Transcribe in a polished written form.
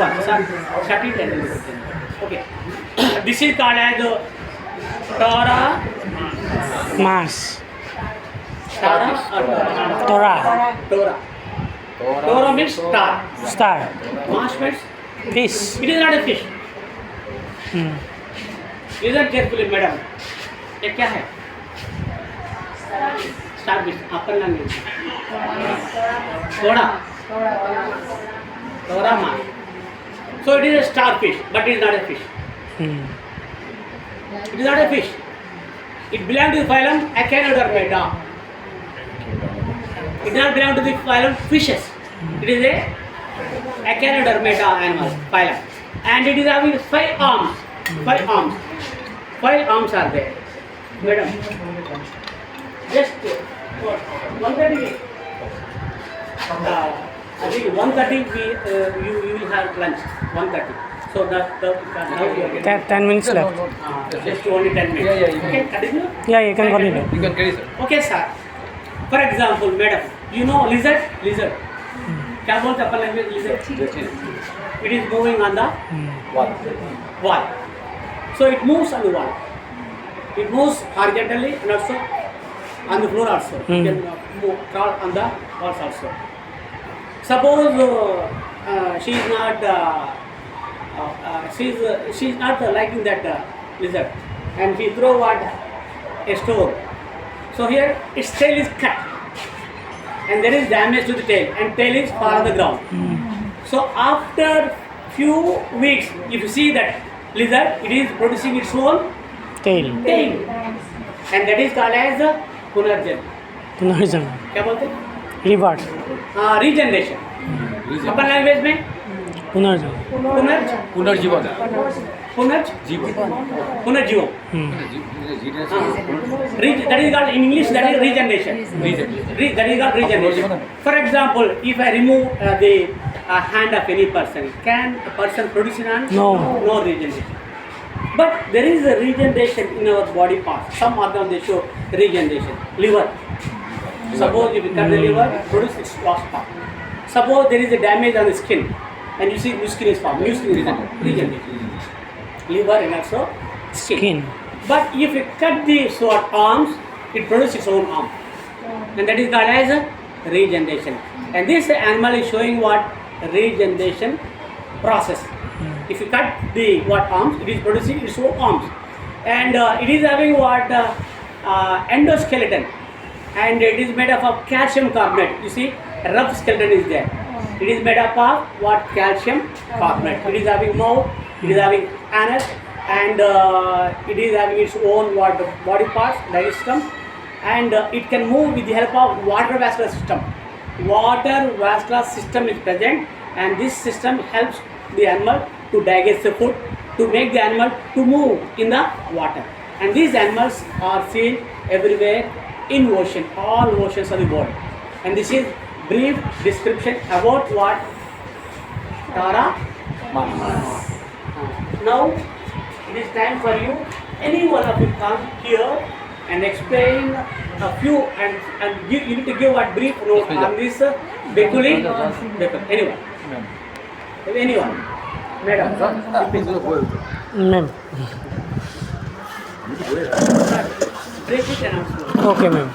one. Shut it and okay. This is called as Tora. Mass. Tara or Torah. Tora. Tora means star. Star. Mash means Fish. it is not a fish. Hmm. Listen carefully, madam. ये क्या है? Star fish. Upon language. Tora. Tora mash. So it is a starfish, but it is not a fish. Hmm. It is not a fish. It belongs to the phylum Echinodermata. It does not belong to the phylum fishes. It is a Echinodermata animal phylum, and it is having 5 arms. 5 arms. 5 arms are there. Madam, just 1:30. I think 1:30 you will have lunch. 1:30. So that now you are getting. 10 minutes left. Just only 10 minutes. Yeah. Okay, continue. Yeah, you can continue. You can carry, sir. Okay, sir. For example, madam, you know lizard? Lizard. क्या बोलते हैं अपन language lizard? It is moving on the wall. So it moves on the wall. It moves horizontally and also on the floor also. It can move, crawl on the walls also. Suppose she is not she is not liking that lizard, and she throw what a stone. So here its tail is cut, and there is damage to the tail, and tail is fall on the ground. So after few weeks, if you see that lizard, it is producing its own Tail. tail, and that is called as punarjan. पुनर्जन्म. क्या बोलते हैं? Reward. Regeneration. अपन language में पुनर्जन्म. पुनर्ज पुनर्जीवन. पुनर्ज जीवन. पुनर्जीवन. That is called in English. That is regeneration. That is called regeneration. For example, if I remove the hand of any person, can a person produce an hand? No. No regeneration. But there is a regeneration in our body parts. Some organs they show regeneration. Liver. Suppose if you cut the liver, it produces its lost part. Suppose there is a damage on the skin, and you see new skin is formed. New skin is formed. Regeneration. Liver and also Skin. But if you cut the sword arms, it produces its own arm, and that is called as a regeneration. And this animal is showing what regeneration process. If you cut the what arms, it is producing its own arms, and it is having what endoskeleton, and it is made up of calcium carbonate. You see, rough skeleton is there. It is made up of what calcium carbonate. It is having mouth, it is having anus, and it is having its own what body parts, digestive system, and it can move with the help of water vascular system. Water vascular system is present, and this system helps the animal to digest the food, to make the animal to move in the water. And these animals are seen everywhere in ocean, all oceans of the world. And this is brief description about what Tara. Now it is time for you, any one of you come here and explain a few and give, you need to give what brief note on this Bekuli. Anyone? Madam. Ma'am. Brief it announcement. Okay, ma'am.